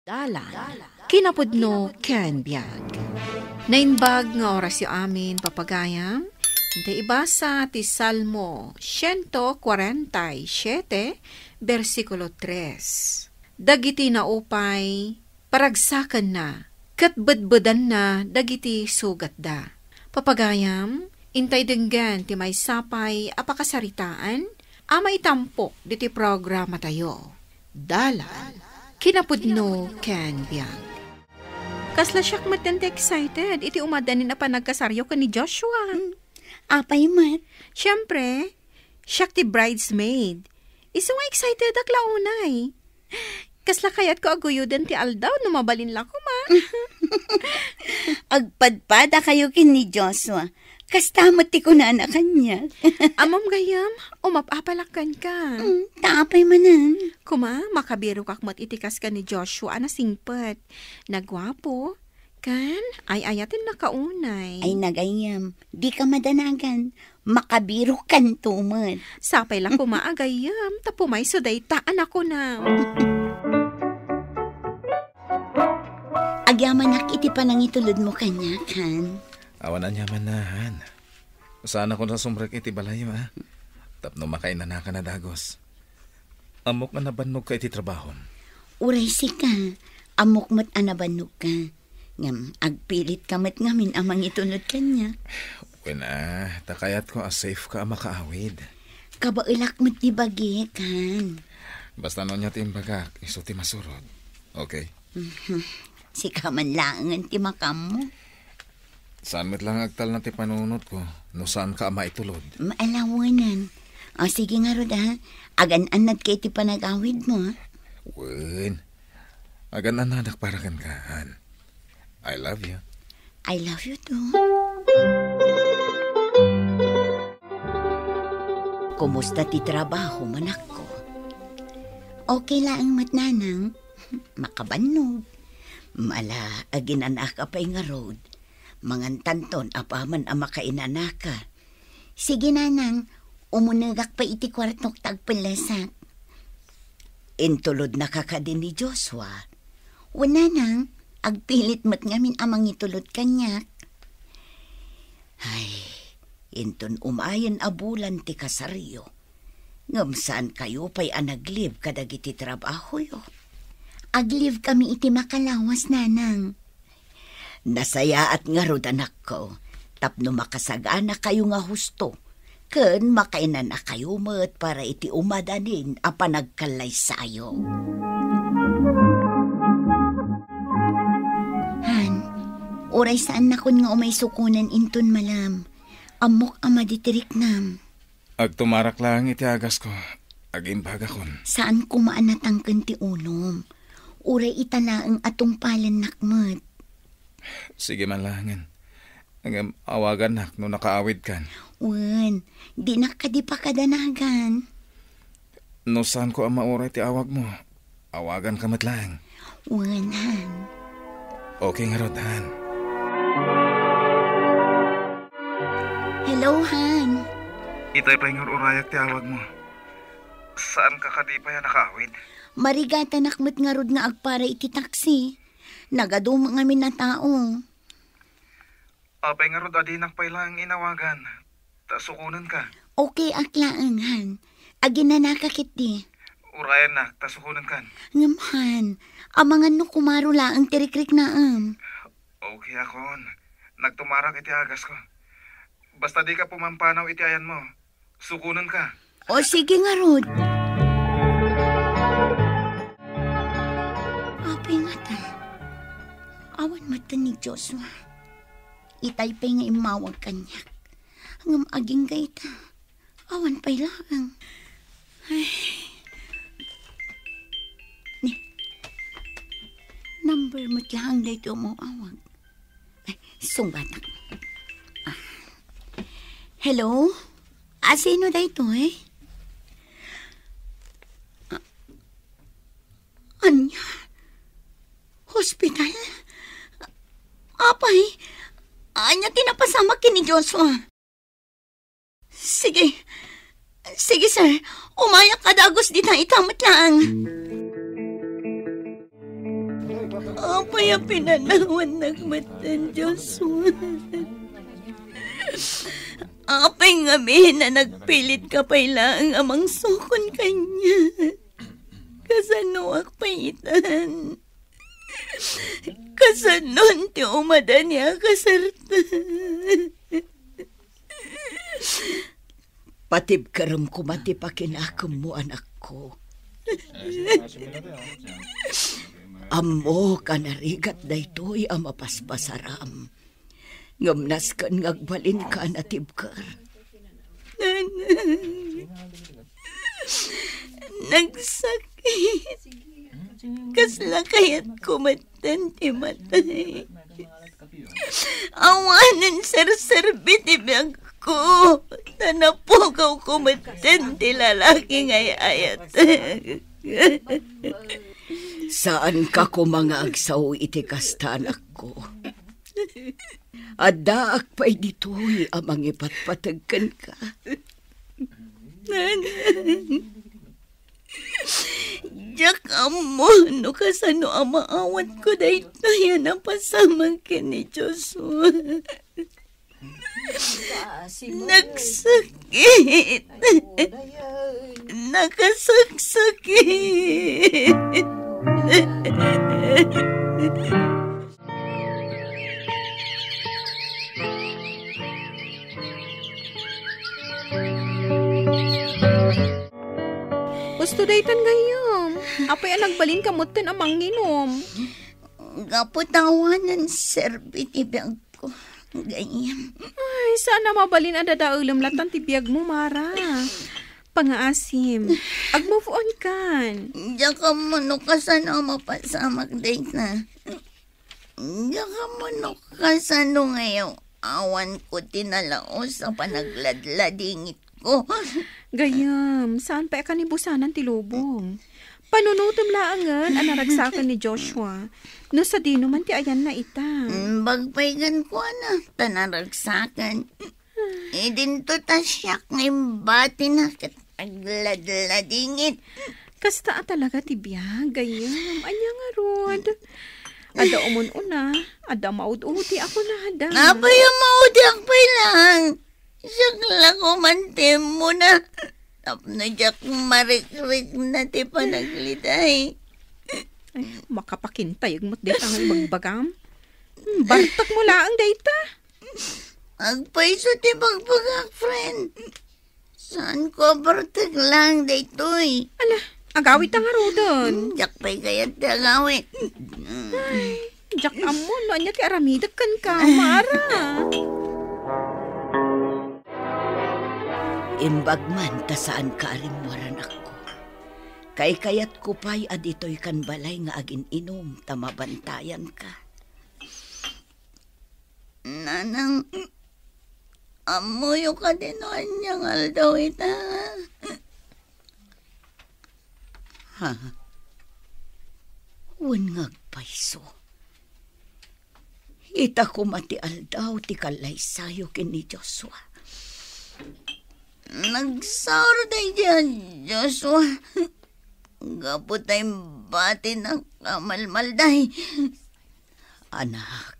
Dalan, kinapudno ken biag. Nainbag nga oras yu amin papagayam, hindi ibasa ti Salmo 147, versikulo 3. Dagiti naupay, paragsakan na, kat bedbedan na, dagiti sugat da. Papagayam, intay denggan ti may sapay apakasaritaan, amay tampok diti programa tayo. Dalan, kinapudno ken biag. Kasla siyak matente excited. Iti umadanin na pa nagkasaryo ka ni Joshua. Apay mat. Siyempre, siyak ti bridesmaid. Iso nga excited ak launay. Kasla kayat ko aguyudan ti aldaw no mabalin la ko ma. Agpadpada kayo kin ni Joshua. Kastamot ti kunana kanya. Amam gayam, umapapalakkan ka. Taapay manan. Kuma, makabiro kakmat itikas ka ni Joshua na singpet. Nagwapo, kan, ay ayatin nakaunay. Ay nagayam, di ka madanagan. Makabiro kan tumot. Sapay lang kumaagayam, tapumay suday taan ako na. Agyaman iti pa nang itulod mo kanya, kan? Awan na niya manahan. Saan ako nasumrek iti balayo, ha? Tapno makainana ka na dagos. Amok na nabanog ka iti trabahon. Uray si ka, amok mo't anabanog ka. Ngam, agpilit kamat ngamin amang itulod kanya. Wala, takayat ko safe ka makaawid. Kabailak mo't di bagi, kan? Basta no niya timbagak, iso ti masurod. Okay? Si kaman langan ti makam mo. Saan mo't lang agtal na ti panunot ko? No saan ka maitulod? Maalawanan. O sige nga rod ha. Agan-anad kay ti panagawid mo. Wen. Agan-anadak para kan kaan. I love you. I love you too. Kumusta ti trabaho manak ko? Okay lang matnanang. Makabanog. Mala aginanak apay nga road. Mangan tanton apaman ang makainanaka. Sige nanang, umunagak pa iti kwartong tagpalasak. Intulod na kakadin ni Joshua. Wala nang, agpilit mat ngamin amang itulod kanyak. Ay, inton umayan abulan ti kasaryo. Ngamsaan kayo pa'y anagliv kadag iti trabaho yo. Agliv kami iti makalawas nanang. Nasaya at nga rod anak ko, tapno makasagana kayo nga husto, ken makainan na kayo met para iti umadanin a panagkalay sayo. Han, oray saan nakon nga umay sukunan inton malam, amok ama ditirik nam. Agtumarak lang iti agas ko, agimbaga kon. Saan kumaanatangken ti unom, oray itanaang atong palan nakmet. Sige man langan. Ang awagan nak no nakaawid kan. Wen, di na ka di pa kadanagan. No saan ko ang mauray ti awag mo? Awagan ka matlang. Wen, Han. Okay nga rod, Han. Hello, Han. Itay pa yung urayak ti awag mo. Saan ka kadipay nakaawid? Marigatan nakmet nga rod nga agpara iti taksi. Nagaduma nga min na tao. Apay nga rod adinak pa ilang inawagan. Tasukunan ka. Okay, aklaan, Han. Aginanakakit di. Urayan nak, tasukunan kan. Ngam, amangan no kumaro laang tirikrik na Okay akon. Nagtumarak iti agas ko. Basta di ka pumampanaw iti ayan mo. Sukunan ka. O sige nga, Rod. Apay nga ta. Awan mata ni Joshua. Itay pa'y nga imawag kanyak. Ngam aging gayta. Awan pa'y lang. Ay. Ni. Number mo't lang dito mo awag. Ay, sungbatak. Hello? Sino dito eh? Anya? Hospital? Apay, anya tinapasama kini Joshua. Sige, sir, umayak ka dagos di na itamat lang. Apay ang pinanawan nagmatan, Joshua. Apay nga na nagpilit ka pa'y lang amang sukon kanya. Kasano akpayitan. Kasanon ti umada niya kasarta. Patib karam kumati pa kinakam mo, anak ko. Amo ka narigat daytoy ang mapaspasaram. Ngamnas kan ngagbalin ka natibkar. Nagsakit. Kasla kaya't kumatan ti matay. Awanan sar-sarbit ibang ko. Tanapukaw kumatan ti lalaki ngay ayat. Saan ka ko mga agsaw iti kastanak ko? Adaak pa'y dito'y amang ipatpatagkan ka. Diyak amo, no kasano ang maawat ko dahito yan ang pasamang kini Joshua. Nagsakit. Nakasaksakit. Gusto daytan gayam. Apay ang nagbalin kamutin amang nginom. Gaputawanan, serbit ibang ko. Gayam. Ay, sana mabalin ang dadaulam latan tibiyag mo, Mara. Pangaasim. Ag-move on kan. Diyan ka mo no kasano mapasamak date na. Diyan ka mo no kasano ngayon. Awan ko tinalaos sa panagladladingit ko. Gayam, saan pa kanibusanan ti lubong? Panunutom laangan ang naragsakan ni Joshua. No sa dino man ti ayan na ita. Bagpaygan ko na, tanaragsakan. Din to tasyak ng bati na katagladladingit. Kasta talaga ti biyag, gayam. Anya nga rod. Ada umon una, ada maud-uti ako na ada. Apay ang maudi akpay lang. Siyang ko mantem mo na. Tapno jak marik-rik na ti panagliday. Ay, makapakintay mo't dita nga bagbagam. Bartak mo laang data. Agpaiso ti bagbagak, friend. Saan ko bartak lang daytoy? Ala, agawit ang harudon. Jakpay kayat ti agawit. Ay, jak amo, no anya ti aramidak kan ka, Mara. Imbag man ta saan ka arimwaran ako. Kay kayat ko pa'y adito'y kan balay nga agin inom tamabantayan ka. Nanang, amuyo ka din o anyang aldaw ita. Ha? Wan ngagpaiso. Ita ko mati aldaw ti kalay sayo kini Joshua. Nagsauro tayo dyan, Joshua. Gapot tayong bati na kamalmalday. Anak,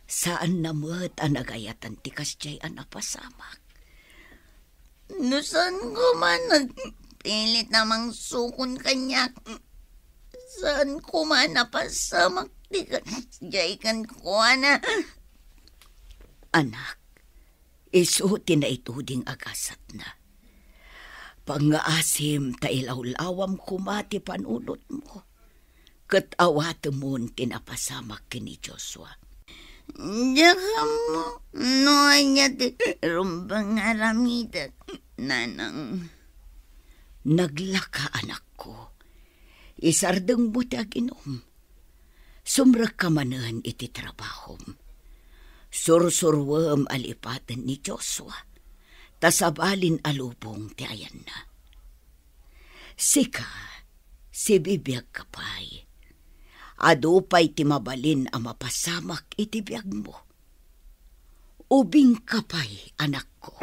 saan namut ang nagayatan ti kasyay ang napasamak? Nusan ko man nagpilit namang sukon kanyak. Saan ko man napasamak ti kasyay kan ko na. Anak, isuti na ituding agasat na. Pangaasim ta ilawlawam kumati panunot mo. Kat awat mo tinapasamak kini Joshua. Diyan mo, no anya ti rumbang aramidat, nanang. Naglaka anak ko. Isardeng buti aginom. Sumrak ka manan iti trabahom. Sursurwam alipatan ni Joshua, tasabalin alubong ti ayan na. Sika, si bibiyag kapay, adupay ti mabalin ang mapasamak iti biyag mo. Ubing kapay, anak ko.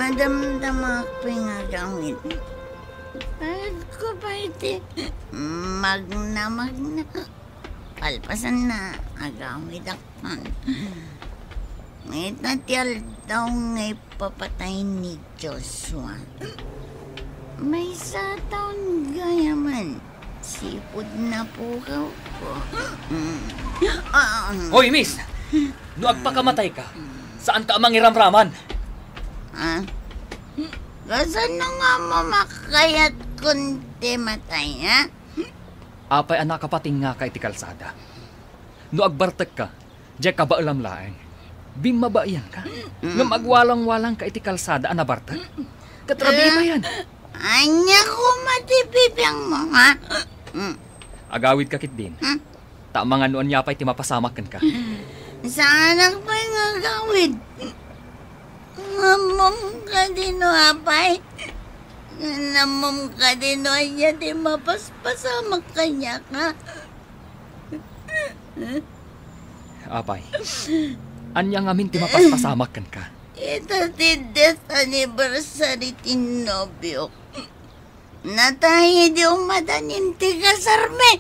Nadamdama ko nga gawin. Bakit ko ba iti magna. Palpasan na agawid akon. Ngayit na tiyal daw ngay papatay ni Joshua. May sa taon gayaman. Sipod na pukaw ko. Hoy, miss! Nuag pa kamatay ka. Saan ka amang iramraman? Gasan na nga mo makakayat kunti matay, ha? Apay anak kapating nga ka iti kalsada. Nuag bartek ka, diya ka ba alam laeng? Bimabaiyan ka. Nga magwalang-walang ka iti kalsada, anabartek. Katrabi pa yan. Anya ko matipipiyang mo, ha? Agawid ka kit din. Tama nga noon niya pa iti mapasamakan ka. Saan ang pa'y nga gawid? Ngamom ka din o, apay. Namom ka din o, anya di mapaspasamak kanya ka. Apay, anya nga min ti mapaspasamakan ka. Ito ti death anniversary ti nobyo. Natahi di umadanin ti kasarme.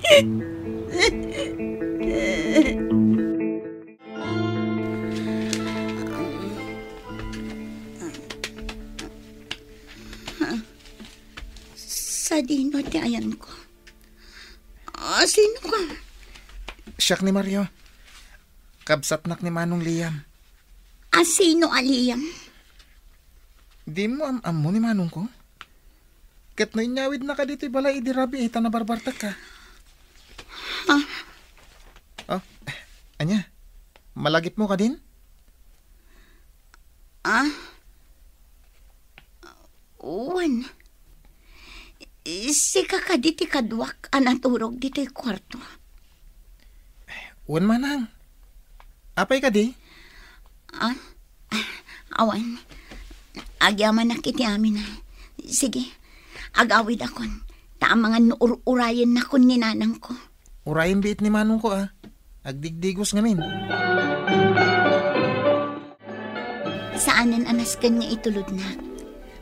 Sa dino ti ayan ko. Sino ka? Siyak ni Mario. Kabsatnak ni Manong Liam. Sino aliyam? Di mo am-am mo ni Manong ko? Kat no inyawid na ka dito balay idirabi ita na barbartak ka. Oh, anya, malagip mo ka din? Uwan. Sika ka diti kadwak anaturog diti kwarto. Uwan manang. Apay ka di? Awan. Agyaman na kiti amin na. Sige, agawid akon. Mga nuur-urayan na kun ni nanang ko. Urayin biit ni Manong ko Agdigdigos ngamin. Saanan anaskan nga itulod na.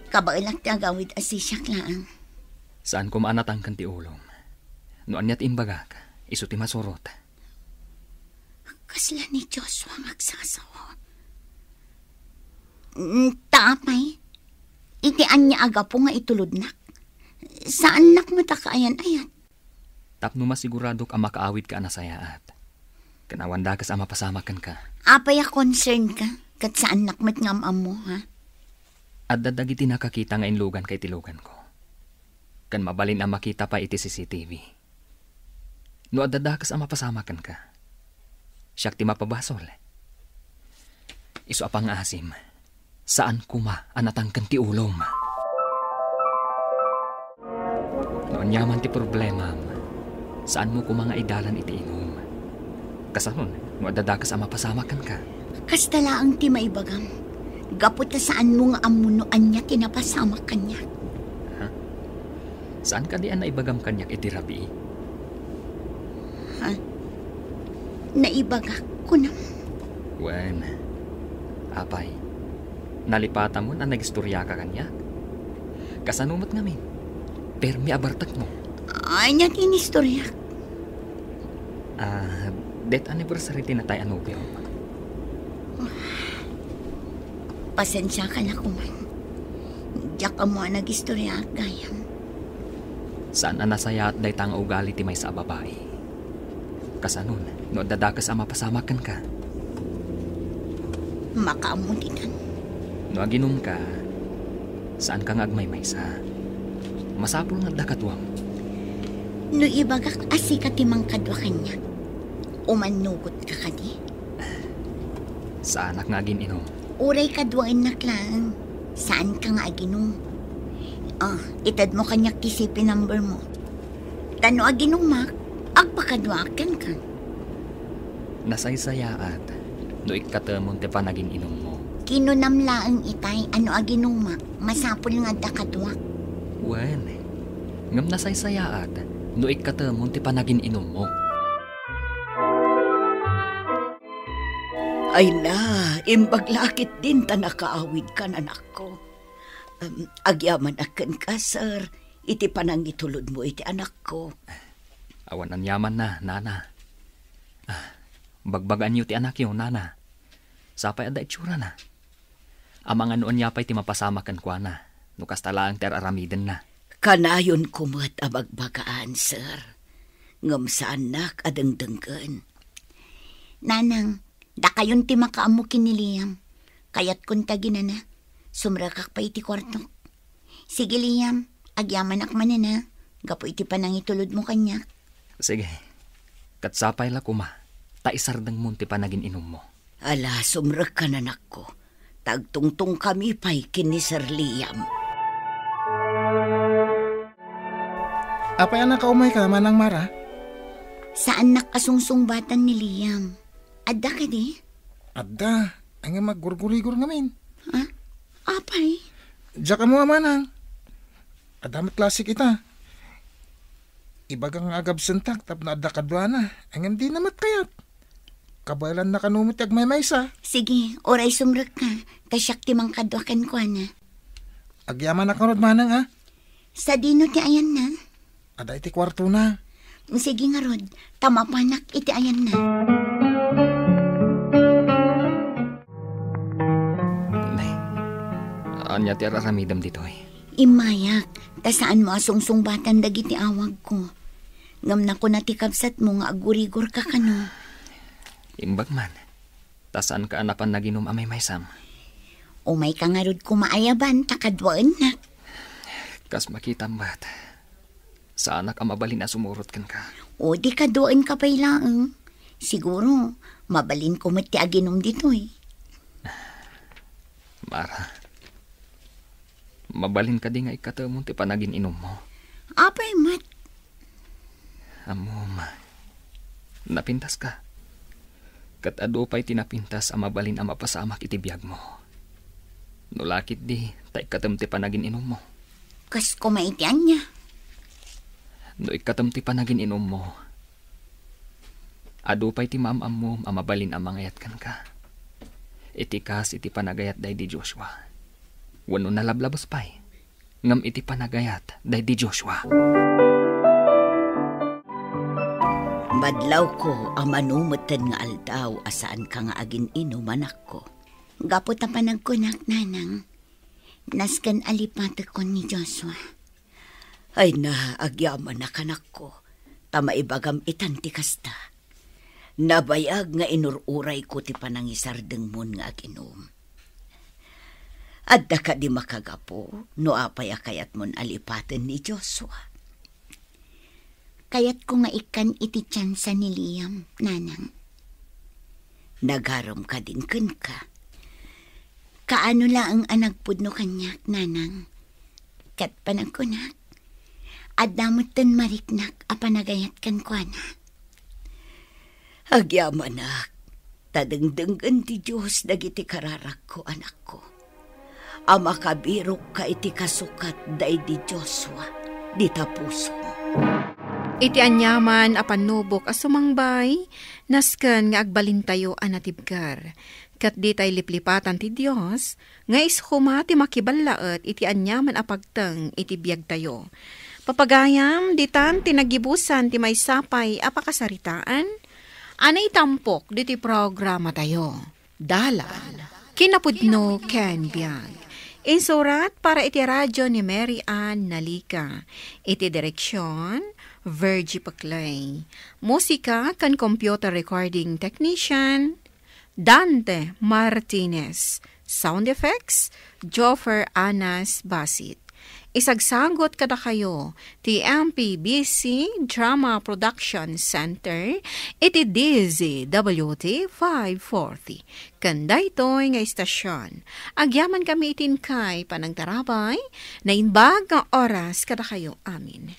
Kabailak ti agawid asisyak laang. Saan ko maanatang kan ti ulong? Noan niya't imbagak, iso ti masurot. Kasla ni Joshua magsasawa. Tapay, itian niya aga po nga itulod na. Saan nak matakaayan-ayan? Tapno masigurado ka makaawid ka anasayaat. Kanawanda ka sa mapasamakan ka. Apay concern ka, kat saan nak matngamam mo, ha? At dadagiti nakakita nga inlugan kay tilugan ko. Kan mabalin ang makita pa iti CCTV. No adada ka sa mapasamakan ka. Siyak ti mapabasol. Iso apang asim. Saan kuma anatang kan ti ulom? Noon yaman ti problema. Saan mo kuma nga idalan iti inom? Kasanon, no adada ka sa mapasamakan ka. Kastala ang ti maibagam. Gapot na saan mo nga amunoan niya tinapasamak kanya. Saan ka diyan na ibagam kanyak itirabi? Naibagak ko na. Wen, apay, nalipata mo na nagistorya ka kanya? Kasanumot ngamin, pero may abartak mo. Ay, niya tinistorya. Death anniversary tinatay anubyo. Pasensya ka na kuman. Diyak ka mo nagistorya gayam. Saan na nasaya at day tang ugali ti may sa babae? Kasanon, no dadakas ang mapasamakan ka. Makaamunitan. No aginom ka, saan ka nga agmay sa? Masapul nga dakatwang. No ibagak asika timang kadwa kanya. Umanugot ka kadi. Saan nga gininom? Uray kadwain naklang. Saan ka nga aginom? Itad mo kanyak TCP number mo. Tano aginumak, agpakadwakan ka. Nasaysayaat, no ikatamon te panagin inom mo. Kinunamlaang itay, ano aginumak, masapul nga dakadwak. Wen, ngam nasaysayaat, no ikatamon te panagin inom mo. Ay na, imbaglakit din ta nakaawid ka, anak ko. Agyaman akan ka, sir. Iti panang itulod mo iti anak ko. Awan ang yaman na, nana. Bagbagan niyo ti anak yo, nana. Sapay ada itsura na. Amang anoon niya pa'y ti mapasamakan kwa na. Nukas talaang ter aramiden na. Kanayon kumat abagbagaan, sir. Ngam sa anak adengdenggan. Nanang, da kayon ti makaamu kiniliam. Kayat kun tagina na. Sumrakak pa iti kwarto. Sige, Liam. Agyaman akman na. Gapo iti panang itulod mo kanya. Sige. Katsapay la kuma. Taisardang munti pa naging inom mo. Ala, sumrak ka na ko. Tagtungtong kami pa'y kini Sir Liam. Apay anak ka umay ka naman ng Mara? Saan nakasungsungbatan ni Liam? Adda ka di? Adda, ang maggurgurigur ngamin. Ha? Apay? Diya ka mo amanang. Adamat klasik ita. Ibagang agab sentak tap na adda kadwa na. Ang di namat kayat. Kabalan na kanumit ag may maysa. Sige, oray sumrak ka. Kasyak ti mang kadwakan ko na. Agyaman na kanod manang ha. Sa dino ti ayan na. Ada iti kwarto na. Sige nga rod, tama panak iti ayan na. Nay, anya ti araramidam dito eh. Imayak, ta saan mo asungsungbatan dagiti awag ko. Ngam na ko natikabsat mo nga agurigor ka kano. Imbag man, tasaan ka anapan naginom amay maysam. Umay ka nga rod kumaayaban, takadwaan na. Kas makitam ba't, sa anak ang mabalin na sumurot kan ka. O di kadwaan ka pa'y laang. Siguro, mabalin ko mati aginom dito eh. Mara, mabalin ka di nga ikatamon ti panagin inom mo. Apay mat. Amo, napintas ka. Kat ado pa'y tinapintas ang mabalin ang mapasamak itibiyag mo. Nulakit di, tay katam ti panagin inom mo. Kas kumaitian niya. No ikatam ti panagin inom mo. Ado pa'y ti maamam mo ang mabalin ang mangayat kan ka. Itikas iti panagayat day di Joshua. Wano nalablabas pa'y. Ngam iti panagayat day di Joshua. Badlaw ko ang manumutan nga aldaw asaan ka nga agin inuman ako. Gapot ang panagkunak, nanang. Naskan alipatak ko ni Joshua. Ay na, agyaman na kanak ko. Tama ibagam itanti kasta. Nabayag nga inururay ko ti panangisardeng mon nga aginom. Adda ka di makagapo, no apay akayat mon alipatan ni Joshua. Kayat ko nga ikan iti tsansa ni Liam, nanang. Nagarom ka din kun ka. Kaano lang ang anagpudno kanyak, nanang. Kat panagkunak. Adamutan mariknak apanagayat kan kwa na. Agyamanak, tadengdenggan ti Diyos dagiti kararak ko, anak ko. Ama kabirok ka iti kasukat day di Joshua, di tapuso mo. Iti anyaman apanubok a sumangbay, nasken nga agbalin tayo anatibkar. Kat di tay liplipatan ti Dios, nga ishuma ti makibalaet iti anyaman apagteng iti biyag tayo. Papagayam, ditan tinagibusan ti may sapay apakasaritaan, anay tampok diti programa tayo. Dalan, kinapudno ken biyag. Insurat para iti radyo ni Mary Ann Nalika. Iti direksyon, Virgie Paclay. Musika kan computer recording technician, Dante Martinez. Sound effects, Joffer Anas Basit. Isagsagot kada kayo, ti MPBC Drama Production Center, iti DZWT 540. Kanda ito'y nga istasyon. Agyaman kami itin kay panagtarabay, na inbag nga oras kada kayo amin.